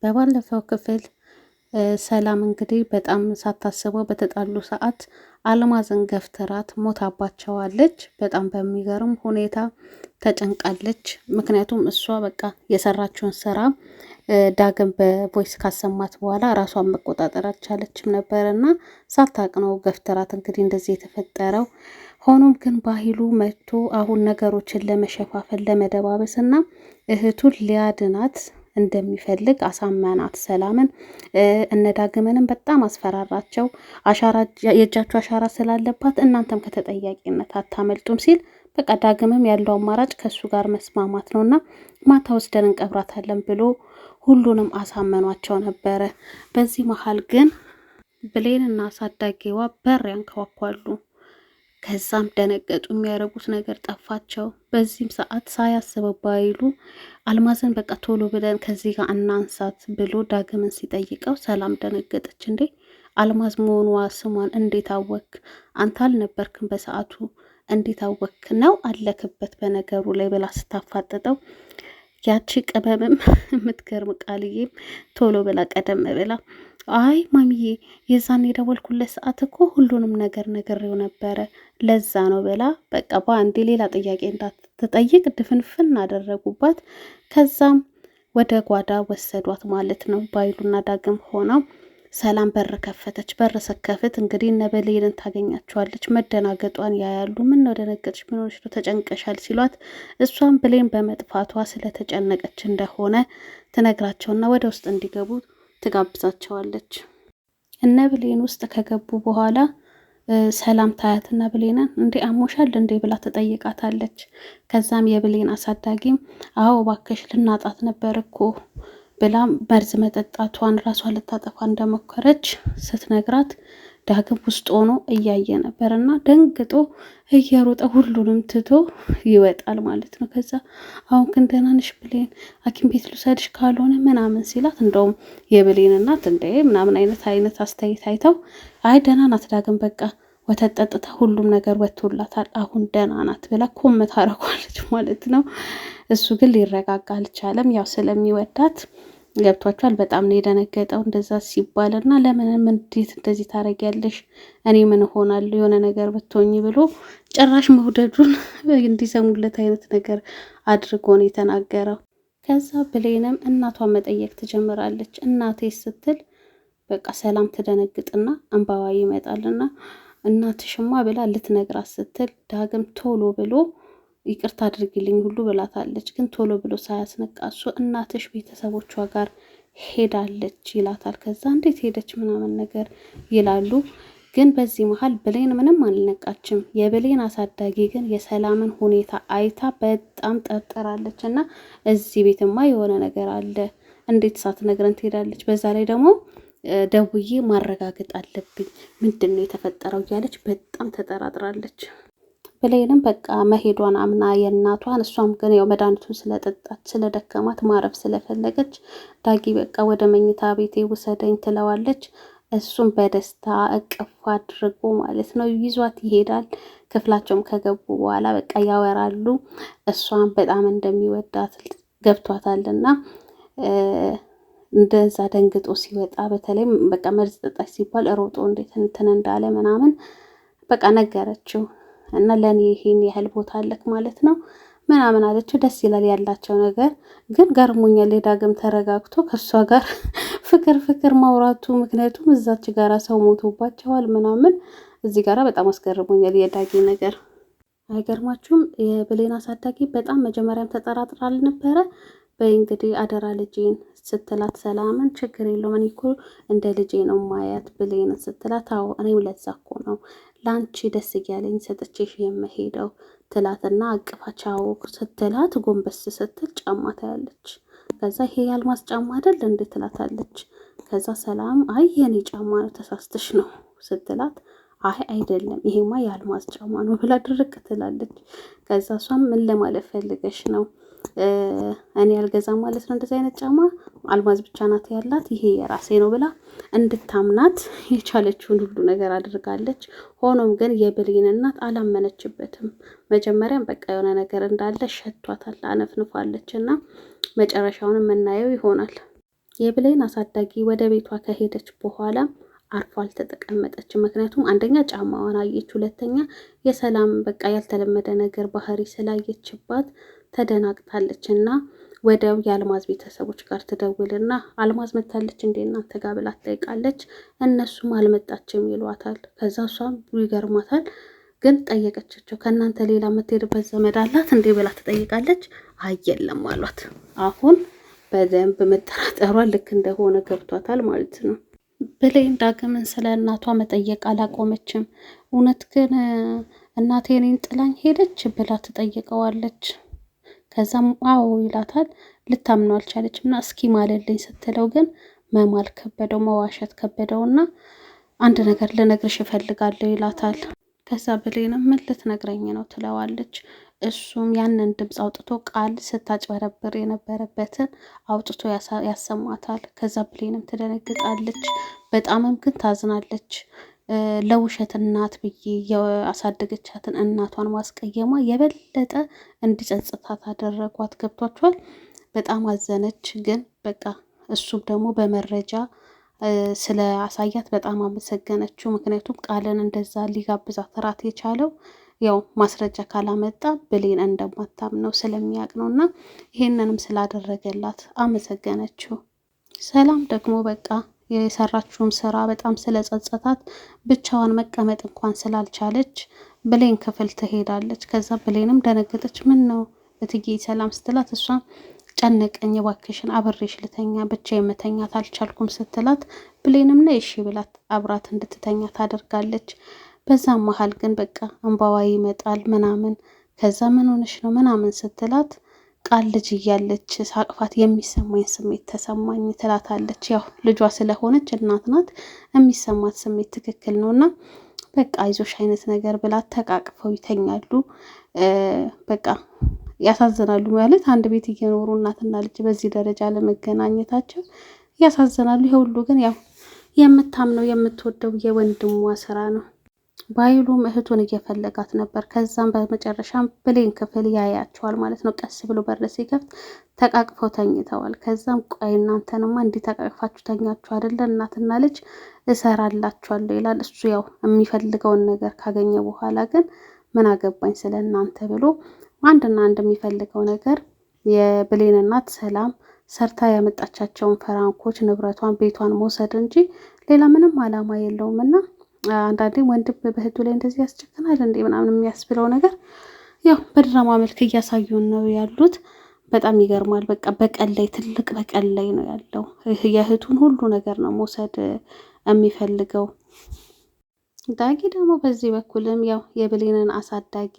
በባለፈው ክፍል ሰላም እንግዲህ በጣም ሳታስበው በተጣሉ ሰዓት አልማዝን ገፍትራት ሞታባቸዋለች። በጣም በሚገርም ሁኔታ ተጨንቃለች። ምክንያቱም እሷ በቃ የሰራችውን ስራ ዳግም በቮይስ ካሰማት በኋላ ራሷን መቆጣጠር አልቻለችም ነበርና ሳታቅ ነው ገፍትራት እንግዲህ እንደዚህ የተፈጠረው። ሆኖም ግን ባህሉ መጥቶ አሁን ነገሮችን ለመሸፋፈን ለመደባበስና እህቱን ሊያድናት እንደሚፈልግ አሳመናት ሰላምን። እነ ዳግምንም በጣም አስፈራራቸው። አሻራ የእጃቸው አሻራ ስላለባት እናንተም ከተጠያቂነት አታመልጡም ሲል በቃ ዳግምም ያለው አማራጭ ከሱ ጋር መስማማት ነውና ማታ ወስደን እንቀብራታለን ብሎ ሁሉንም አሳመኗቸው ነበረ። በዚህ መሀል ግን ብሌንና አሳዳጊዋ በር ያንኳኳሉ። ከዛም ደነገጡ። የሚያደርጉት ነገር ጠፋቸው። በዚህም ሰዓት ሳያስበው ባይሉ አልማዝን በቃ ቶሎ ብለን ከዚህ ጋር እናንሳት ብሎ ዳግምን ሲጠይቀው ሰላም ደነገጠች። እንዴ አልማዝ መሆኗ ስሟን እንዴት አወክ? አንተ አልነበርክም በሰዓቱ እንዴት አወክ? ነው አለክበት በነገሩ ላይ ብላ ስታፋጥጠው ያቺ ቅመምም የምትገርም ቃልዬም ቶሎ ብላ ቀደም ብላ አይ ማሚዬ የዛን የደወልኩለት ሰዓት እኮ ሁሉንም ነገር ነግሬው ነበረ ለዛ ነው ብላ በቃ በአንዴ ሌላ ጥያቄ እንዳትጠይቅ ድፍንፍን አደረጉባት። ከዛም ወደ ጓዳ ወሰዷት ማለት ነው። ባይሉና ዳግም ሆነው ሰላም በር ከፈተች። በር ስከፍት እንግዲህ እነ ብሌንን ታገኛቸዋለች። መደናገጧን ያያሉ። ምን ነው ደነገጥሽ? ምን ሆነሽ ነው? ተጨንቀሻል ሲሏት እሷም ብሌን በመጥፋቷ ስለተጨነቀች እንደሆነ ትነግራቸውና ወደ ውስጥ እንዲገቡ ትጋብዛቸዋለች። እነ ብሌን ውስጥ ከገቡ በኋላ ሰላም ታያትና ብሌንን እንዴ አሞሻል እንዴ ብላ ትጠይቃታለች። ከዛም የብሌን አሳዳጊም አዎ ባክሽ ልናጣት ነበር እኮ ብላም መርዝ መጠጣቷን ራሷን ልታጠፋ እንደሞከረች ስትነግራት ዳግም ውስጥ ሆኖ እያየ ነበርና ደንግጦ እየሮጠ ሁሉንም ትቶ ይወጣል ማለት ነው። ከዛ አሁን ግን ደህና ነሽ ብሌን ሐኪም ቤት ልውሰድሽ ካልሆነ ምናምን ሲላት እንደውም የብሌን እናት እንደ ምናምን አይነት አስተያየት አይተው አይ ደህና ናት ዳግም በቃ ወተት ጠጥታ ሁሉም ነገር ወጥቶላታል አሁን ደህና ናት ብላ ኮም ታረጓለች ማለት ነው። እሱ ግን ሊረጋጋ አልቻለም። ያው ስለሚወዳት ገብቷቸዋል። በጣም ነው የደነገጠው እንደዛ ሲባልና ለምን እንዴት እንደዚህ ታረጊያለሽ? እኔ ምን ሆናለሁ የሆነ ነገር ብትሆኝ ብሎ ጭራሽ መውደዱን እንዲሰሙለት አይነት ነገር አድርጎ ነው የተናገረው። ከዛ ብሌንም እናቷን መጠየቅ ትጀምራለች። እናቴ ስትል በቃ ሰላም ትደነግጥና እንባዋ ይመጣልና እናትሽማ ብላ ልትነግራት ስትል ዳግም ቶሎ ብሎ ይቅርታ አድርግልኝ ሁሉ ብላታለች። ግን ቶሎ ብሎ ሳያስነቃሱ እናትሽ ቤተሰቦቿ ጋር ሄዳለች ይላታል። ከዛ እንዴት ሄደች ምናምን ነገር ይላሉ። ግን በዚህ መሀል ብሌን ምንም አልነቃችም። የብሌን አሳዳጊ ግን የሰላምን ሁኔታ አይታ በጣም ጠርጥራለች እና እዚህ ቤትማ የሆነ ነገር አለ፣ እንዴት ሳትነግረን ትሄዳለች? በዛ ላይ ደግሞ ደውዬ ማረጋገጥ አለብኝ ምንድን ነው የተፈጠረው እያለች በጣም ተጠራጥራለች። ብሌንም በቃ መሄዷን አምና የእናቷን እሷም ግን ያው መድኃኒቱን ስለጠጣች ስለደከማት ማረፍ ስለፈለገች ዳጊ በቃ ወደ መኝታ ቤቴ ውሰደኝ ትለዋለች። እሱም በደስታ እቅፍ አድርጎ ማለት ነው ይዟት ይሄዳል። ክፍላቸውም ከገቡ በኋላ በቃ ያወራሉ። እሷም በጣም እንደሚወዳት ገብቷታልና እንደዛ ደንግጦ ሲወጣ በተለይም በቃ መርዝ ጠጣች ሲባል ሮጦ እንዴት እንትን እንዳለ ምናምን በቃ ነገረችው እና ለኔ ይሄን ያህል ቦታ አለክ ማለት ነው ምናምን አለችው። ደስ ይላል ያላቸው ነገር ግን ገርሞኛል። የዳግም ተረጋግቶ ከሷ ጋር ፍቅር ማውራቱ ምክንያቱም እዛች ጋራ ሰው ሞቶባቸዋል ምናምን እዚህ ጋራ በጣም አስገርሞኛል የዳጊ ነገር። አይገርማችሁም? የብሌን አሳዳጊ በጣም መጀመሪያም ተጠራጥራል ነበረ። በይ እንግዲህ አደራ ልጄን ስትላት ሰላምን ችግር የለውም እኔ እኮ እንደ ልጄ ነው ማያት ብሌን ስትላት አዎ እኔም ለዛ እኮ ነው ላንቺ ደስ እያለኝ ሰጥቼሽ የምሄደው ትላትና አቅፋቻው ስትላት ጎንበስ ስትል ጫማ ታያለች። ከዛ ይሄ ያልማዝ ጫማ አይደል እንዴ ትላታለች። ከዛ ሰላም አይ የኔ ጫማ ነው ተሳስተሽ ነው ስትላት አይ አይደለም ይሄማ ያልማዝ ጫማ ነው ብላ ድርቅ ትላለች። ከዛ እሷም ምን ለማለት ፈልገሽ ነው እኔ አልገዛም ማለት ነው እንደዚህ አይነት ጫማ አልማዝ ብቻ ናት ያላት ይሄ የራሴ ነው ብላ እንድታምናት የቻለችውን ሁሉ ነገር አድርጋለች። ሆኖም ግን የብሌን እናት አላመነችበትም። መጀመሪያም በቃ የሆነ ነገር እንዳለ ሸቷታል፣ አነፍንፋለች እና መጨረሻውን የምናየው ይሆናል። የብሌን አሳዳጊ ወደ ቤቷ ከሄደች በኋላ አርፋ አልተቀመጠችም። ምክንያቱም አንደኛ ጫማዋን አየች፣ ሁለተኛ የሰላም በቃ ያልተለመደ ነገር ባህሪ ስላየችባት ተደናግጣለች እና ወዲያው የአልማዝ ቤተሰቦች ጋር ትደውልና አልማዝ መታለች እንዴ እናንተ ጋር ብላ ትጠይቃለች። እነሱም አልመጣችም ይሏታል። ከዛ እሷም ይገርማታል፣ ግን ጠየቀቻቸው። ከእናንተ ሌላ የምትሄድበት ዘመድ አላት እንዴ ብላ ትጠይቃለች። አየለም አሏት። አሁን በደንብ መጠራጠሯ ልክ እንደሆነ ገብቷታል ማለት ነው። ብሌን ዳግምን ስለ እናቷ መጠየቅ አላቆመችም። እውነት ግን እናቴ እኔን ጥላኝ ሄደች ብላ ትጠይቀዋለች። ከዛም አዎ ይላታል። ልታምነው አልቻለችም እና እስኪ ማለልኝ ስትለው ግን መማል ከበደው፣ መዋሸት ከበደውና አንድ ነገር ልነግርሽ እፈልጋለሁ ይላታል። ከዛ ብሌንም ምን ልትነግረኝ ነው ትለዋለች። እሱም ያንን ድምፅ አውጥቶ ቃል ስታጭበረብር የነበረበትን አውጥቶ ያሰማታል። ከዛ ብሌንም ትደነግጣለች፣ በጣምም ግን ታዝናለች። ለውሸት እናት ብዬ ያሳደገቻትን እናቷን ማስቀየሟ የበለጠ እንዲጸጽታት አደረጓት። ገብቷቸዋል። በጣም አዘነች። ግን በቃ እሱም ደግሞ በመረጃ ስለ አሳያት በጣም አመሰገነችው። ምክንያቱም ቃልን እንደዛ ሊጋብዛት እራት የቻለው ያው ማስረጃ ካላመጣ ብሌን እንደማታምነው ስለሚያውቅ ነው እና ይሄንንም ስላደረገላት አመሰገነችው። ሰላም ደግሞ በቃ የሰራችውም ስራ በጣም ስለጸጸታት ብቻዋን መቀመጥ እንኳን ስላልቻለች ብሌን ክፍል ትሄዳለች። ከዛ ብሌንም ደነገጠች። ምን ነው እትዬ ሰላም ስትላት እሷም ጨነቀኝ እባክሽን አብሬሽ ልተኛ ብቻ የመተኛት አልቻልኩም ስትላት ብሌንም ነይ እሺ ብላት አብራት እንድትተኛ ታደርጋለች። በዛም መሀል ግን በቃ እንባዋ ይመጣል ምናምን። ከዛ ምን ሆነሽ ነው ምናምን ስትላት ቃል ልጅ እያለች ሳቅፋት የሚሰማኝ ስሜት ተሰማኝ ትላታለች። ያው ልጇ ስለሆነች እናት ናት፣ የሚሰማት ስሜት ትክክል ነውና በቃ አይዞሽ አይነት ነገር ብላ ተቃቅፈው ይተኛሉ። በቃ ያሳዝናሉ። ማለት አንድ ቤት እየኖሩ እናትና ልጅ በዚህ ደረጃ ለመገናኘታቸው ያሳዝናሉ። ይሄ ሁሉ ግን ያው የምታምነው የምትወደው የወንድሟ ስራ ነው። ባይሉም እህቱን እየፈለጋት ነበር። ከዛም በመጨረሻም ብሌን ክፍል ያያቸዋል ማለት ነው። ቀስ ብሎ በር ሲከፍት ተቃቅፈው ተኝተዋል። ከዛም ቆይ እናንተንማ እንዲህ ተቃቅፋችሁ ተኛችሁ አይደለ እናትና ልጅ እሰራላችኋለሁ ይላል። እሱ ያው የሚፈልገውን ነገር ካገኘ በኋላ ግን ምን አገባኝ ስለ እናንተ ብሎ አንድና አንድ የሚፈልገው ነገር የብሌን እናት ሰላም ሰርታ ያመጣቻቸውን ፈራንኮች ንብረቷን ቤቷን መውሰድ እንጂ ሌላ ምንም አላማ የለውም እና አንዳንዴ ወንድም በእህቱ ላይ እንደዚህ ያስጨክናል እንዴ ምናምን የሚያስብለው ነገር ያው በድራማ መልክ እያሳዩን ነው ያሉት። በጣም ይገርማል። በቃ በቀል ላይ ትልቅ በቀል ላይ ነው ያለው። የእህቱን ሁሉ ነገር ነው መውሰድ የሚፈልገው። ዳጊ ደግሞ በዚህ በኩልም ያው የብሌንን አሳዳጊ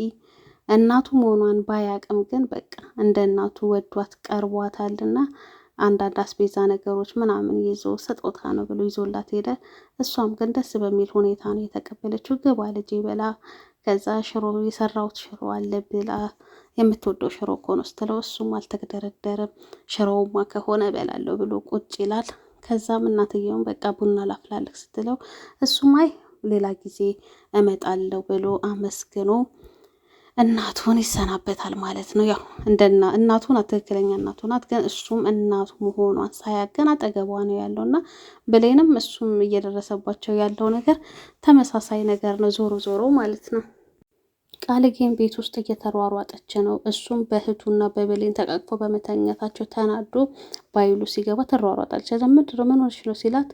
እናቱ መሆኗን ባያቅም ግን በቃ እንደ እናቱ ወዷት ቀርቧታልና አንዳንድ አስቤዛ ነገሮች ምናምን ይዞ ስጦታ ነው ብሎ ይዞላት ሄደ። እሷም ግን ደስ በሚል ሁኔታ ነው የተቀበለችው። ግባ ልጄ ብላ ከዛ ሽሮ የሰራሁት ሽሮ አለ ብላ የምትወደው ሽሮ እኮ ነው ስትለው እሱም አልተደረደረም። ሽሮውማ ከሆነ በላለሁ ብሎ ቁጭ ይላል። ከዛም እናትየውም በቃ ቡና ላፍላልክ ስትለው እሱም አይ ሌላ ጊዜ እመጣለሁ ብሎ አመስግኖ እናቱን ይሰናበታል ማለት ነው። ያው እንደና እናቱ ናት፣ ትክክለኛ እናቱ ናት። ግን እሱም እናቱ መሆኗን ሳያገን አጠገቧ ነው ያለውና ብሌንም እሱም እየደረሰባቸው ያለው ነገር ተመሳሳይ ነገር ነው ዞሮ ዞሮ ማለት ነው። ቃልጌን ቤት ውስጥ እየተሯሯጠች ነው። እሱም በእህቱና በብሌን ተቃቅፎ በመተኛታቸው ተናዶ ባይሉ ሲገባ ተሯሯጣለች። ምንድን ነው ምን ሆነሽ ነው ሲላት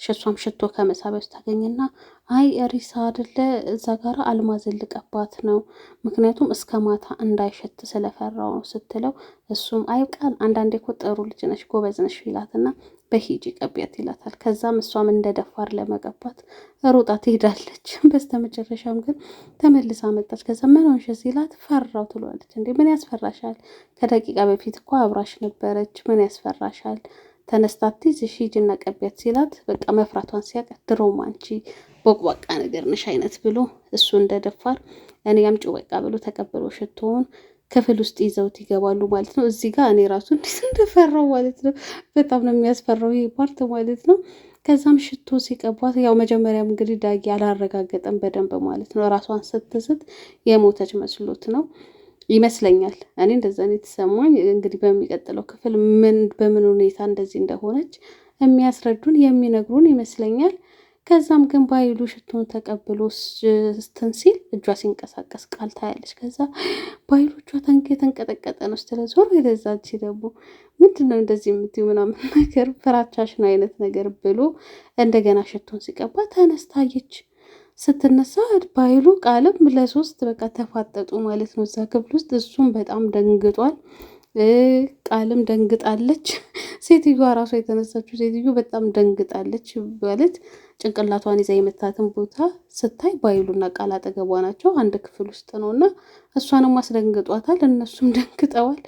እሷም ሽቶ ከመሳቢያ ውስጥ ታገኝና አይ ሪሳ አይደለ እዛ ጋር አልማዝን ልቀባት ነው ምክንያቱም እስከ ማታ እንዳይሸት ስለፈራው ነው ስትለው እሱም አይ ቃል አንዳንዴ እኮ ጥሩ ልጅ ነሽ ጎበዝ ነሽ ይላትና በሂጂ ቀቢያት ይላታል። ከዛም እሷም እንደ ደፋር ለመቀባት ሮጣ ትሄዳለች። በስተመጨረሻም ግን ተመልሳ መጣች። ከዛ ምን ሆንሽ ሲላት ፈራው ትሏለች። እንዴ ምን ያስፈራሻል? ከደቂቃ በፊት እኮ አብራሽ ነበረች ምን ያስፈራሻል? ተነስታት ይዘሽ ሂጂና ቀቢያት ሲላት በቃ መፍራቷን ሲያውቅ ድሮም አንቺ ቦቅቧቃ ነገር ነሽ አይነት ብሎ እሱ እንደ ደፋር እኔ አምጪው በቃ ብሎ ተቀብሎ ሽቶውን ክፍል ውስጥ ይዘውት ይገባሉ ማለት ነው። እዚህ ጋር እኔ ራሱ እንዴት እንደፈራው ማለት ነው። በጣም ነው የሚያስፈራው ይሄ ፓርት ማለት ነው። ከዛም ሽቶ ሲቀቧት ያው መጀመሪያም እንግዲህ ዳጊ አላረጋገጠም በደንብ ማለት ነው። ራሷን ስትስት የሞተች መስሎት ነው። ይመስለኛል። እኔ እንደዛ ነው የተሰማኝ። እንግዲህ በሚቀጥለው ክፍል በምን ሁኔታ እንደዚህ እንደሆነች የሚያስረዱን የሚነግሩን ይመስለኛል። ከዛም ግን ባይሉ ሽቶን ተቀብሎ ስተን ሲል እጇ ሲንቀሳቀስ ቃል ታያለች። ከዛ ባይሉ እጇ የተንቀጠቀጠ ነው ስትለ ዞር ወደዛች ደግሞ ምንድን ነው እንደዚህ የምትይው ምናምን ነገር ፍራቻሽን አይነት ነገር ብሎ እንደገና ሽቶን ሲቀባ ተነስታየች። ስትነሳ ባይሉ ቃልም ለሶስት በቃ ተፋጠጡ ማለት ነው እዛ ክፍል ውስጥ። እሱም በጣም ደንግጧል። ቃልም ደንግጣለች። ሴትዮዋ ራሷ የተነሳችው ሴትዮ በጣም ደንግጣለች ማለት ጭንቅላቷን ይዛ የመታትን ቦታ ስታይ ባይሉና ቃል አጠገቧ ናቸው። አንድ ክፍል ውስጥ ነው እና እሷንም አስደንግጧታል። እነሱም ደንግጠዋል።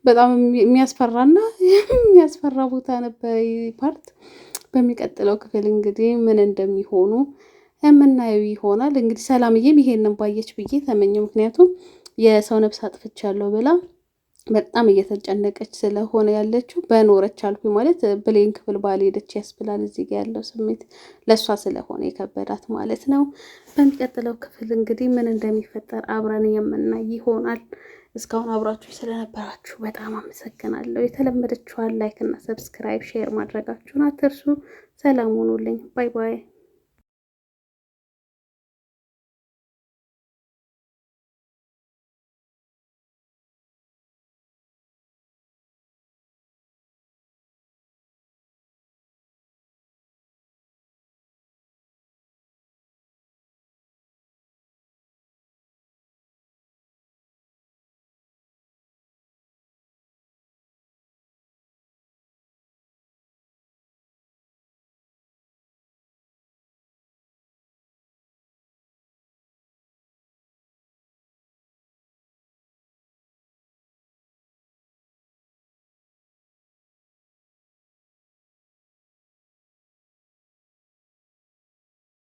በጣም የሚያስፈራና የሚያስፈራ ቦታ ነበር ፓርት። በሚቀጥለው ክፍል እንግዲህ ምን እንደሚሆኑ የምናየው ይሆናል። እንግዲህ ሰላምዬም ይሄንን ባየች ብዬ ተመኘው። ምክንያቱም የሰው ነፍስ አጥፍቻለሁ ብላ በጣም እየተጨነቀች ስለሆነ ያለችው በኖረች አልኩኝ ማለት ብሌን ክፍል ባልሄደች ያስብላል። እዚህ ጋ ያለው ስሜት ለእሷ ስለሆነ የከበዳት ማለት ነው። በሚቀጥለው ክፍል እንግዲህ ምን እንደሚፈጠር አብረን የምናይ ይሆናል። እስካሁን አብራችሁ ስለነበራችሁ በጣም አመሰግናለሁ። የተለመደችዋን ላይክ እና ሰብስክራይብ ሼር ማድረጋችሁን አትርሱ። ሰላም ሁኑልኝ። ባይ ባይ።